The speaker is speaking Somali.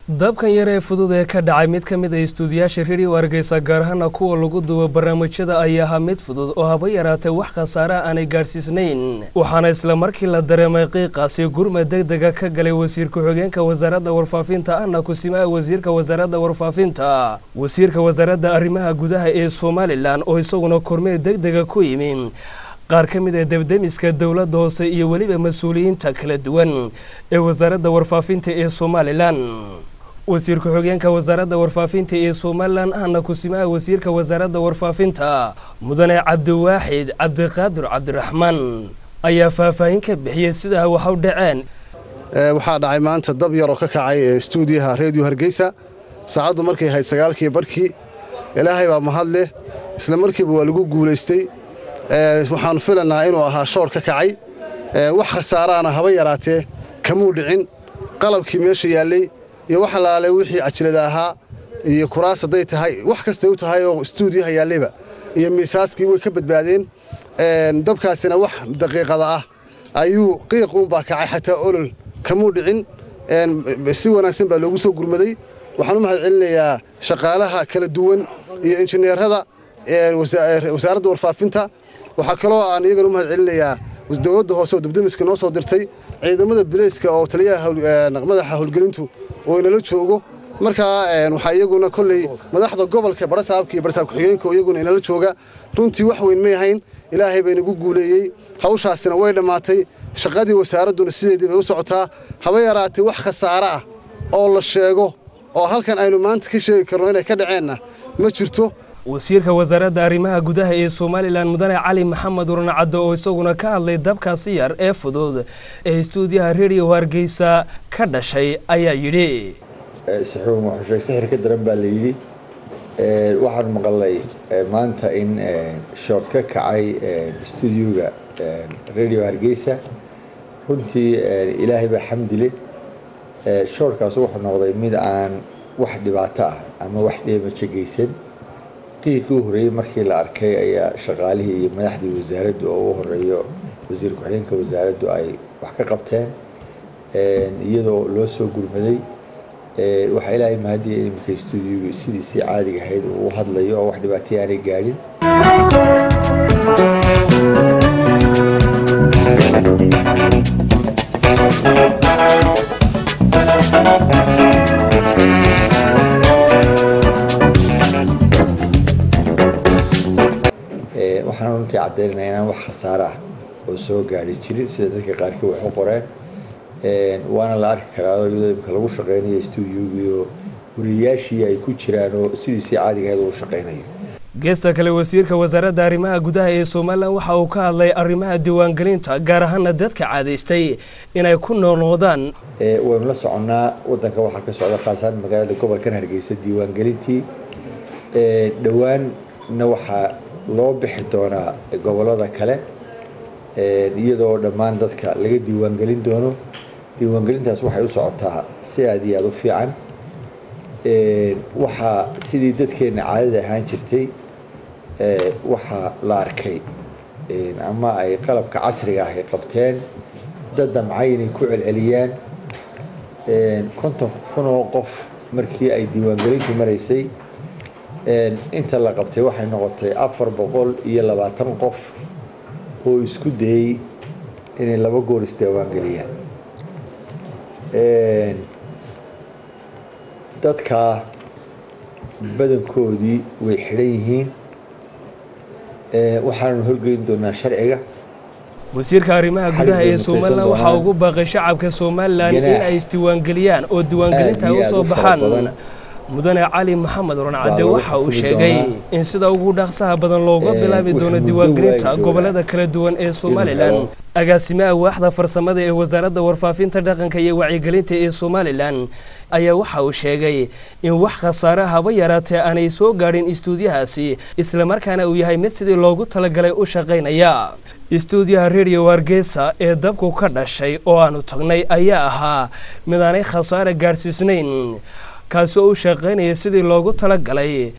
dabkan yar ee fudud ee ka dhacay mid ka mid ah istuudiyaasha Radio Hargeysa gaar ahaan kuwa lagu duubo barnaamijyada ayaa ahaa mid fudud oo haba yaraatee wax khasaare aanay gaarsiisnayn waxaana isla markii la dareemay qiiqaasi gurmad degdeg ah ka galay wasiirka xogeenka wasaaradda warfaafinta ahna kusimaha wasiirka wasaaradda warfaafinta wasiirka wasaaradda arrimaha gudaha ee Soomaaliland oo isaguna kormeer degdeg ah ku yimi qaar ka mid ah debdemiska dawladda hoose iyo waliba mas'uuliyiinta kala duwan ee wasaaradda warfaafinta ee Soomaaliland wasiirka xogeenka wasaaradda warfaafinta ee Soomaaliland ahna kusimaha wasiirka wasaaradda warfaafinta mudane Cabdiwaaxid Cabdiqaadir Cabdiraxmaan ayaa faahfaahin ka bixiyay sida waxa u dhaceen waxa dhacay maanta dab yar oo ka kacay stuudiyaha Radio Hargeysa saacadu markay ahayd 9:00 barkii ilaahay baa mahad leh isla markiiba waa lagu guuleystay waxaan filanaa inuu ahaa shoor ka kacay wax khasaarana haba yaraatee kamuu dhicin qalabkii meesha yaalay iyo waxa laale wixii ajilada ahaa iyo kuraas haday tahay wax kasta uu tahay oo stuudiyaha yaalayba iyo miisaaskii way ka badbaadeen dabkaasina wax daqiiqada ah ayuu qiiq uun baa kacay xataa olol kamuu dhicin si wanaagsan baa loogu soo gurmaday waxaan u mahad celinayaa shaqaalaha kala duwan iyo injineerada wasaaradda warfaafinta waxa kaloo aan iyagana u mahad celinayaa dawladda hoose oo dibdemiska noo soo dirtay ciidamada bilayska oo taliyaha madaxa howlgelintu oo inala joogo marka waxa iyaguna kulay madaxda gobolka barasaabka iyo barasaab ku-xigeenka oo iyaguna inala jooga runtii wax weyn ma yahayn ilaahay bay nagu guuleeyay hawshaasina way dhamaatay shaqadii wasaaraduna sideedii bay u socotaa haba yaraatay wax khasaare ah oo la sheego oo halkan aynu maanta ka sheegi karno inay ka dhaceenna ma jirto wasiirka wasaaradda arrimaha gudaha ee Soomaaliland mudane Cali Maxamed Uraan Caddo oo isaguna ka hadlay dabkaasi yar ee fudud ee istuudiyaha Radio Hargeysa ka dhashay ayaa yiri saxuun waxa sixir ka daran baa la yiri waxaan maqalay maanta in short ka kacay istuudiyoga Radio Hargeysa runtii ilaahay baa xamdile shortkaas wuxuu noqday mid aan wax dhibaato ah ama wax dheemaje geysan qiiqii horeeyay markii la arkay ayaa shaqaalihii iyo madaxdii wasaaraddu oo u horeeyo wasiir ku-xigeenka wasaaraddu ay wax ka qabteen iyadoo loo soo gurmaday waxa ilaahay mahadiyay in imika istuudiyogu sidiisii caadiga ahayd uu hadlayo oo wax dhibaatay aanay gaadhin waxaan runtii caddeynaa inaan wax khasaare ah oo soo gaari jirin sida dadka qaarkii wax u qoreen waana la arki karaa iyadoo imka lagu shaqeynayo istuudiyoga iyo wariyaashii ay ku jiraan oo sidiisii caadiga ahayd uu shaqeynayo geesta kale wasiirka wasaaradda arrimaha gudaha ee Soomaaliland waxa uu ka hadlay arrimaha diiwaangelinta gaar ahaan dadka caadaystay inay ku noolnoodaan waan la soconaa wadanka waxa ka socda khaasan magaalada gobolka Hargeysa diiwaangelintii dhawaanna waxa loo bixi doonaa gobolada kale iyadoo dhammaan dadka laga diiwaangelin doono diiwaangelintaas waxay u socotaa si aad iyo aad u fiican waxa sidii dadkeena caadada ahaan jirtay waxa la arkay ama ay qalabka casriga ah ay qabteen dad damcay inay ku celceliyaan 50,000 oo qof markii ay diiwaangelintu maraysay inta la qabtay waxay noqotay 420 qof oo isku dayay inay laba goor isdiiwaangeliyaan dadka badankoodii way xidhan yihiin waxaanu horgeyn doonaa sharciga wasiirka arrimaha gudaha ee Soomaaliland waxa ugu baaqay shacabka Soomaaliland in ay isdiiwaangeliyaan oo diiwaangelinta u soo baxaan mudane Cali Maxamed Uraan Caddo waxa uu sheegay in sida ugu dhaqsaha badan looga bilaabi doono diiwaangelinta gobolada kala duwan ee Soomaaliland agaasimaha waaxda farsamada ee wasaaradda warfaafinta dhaqanka iyo wacyigelinta ee Soomaaliland ayaa waxa uu sheegay in wax khasaare haba yaraatee aanay soo gaadhin istuudiyahaasi isla markaana uu yahay mid sidii loogu talagalay u shaqeynaya istuudiyaha Radio Hargeysa ee dabku ka dhashay oo aanu tagnay ayaa ahaa mid aanay khasaare gaarsiisnayn kaasoo u shaqeynaya sidii loogu talagalay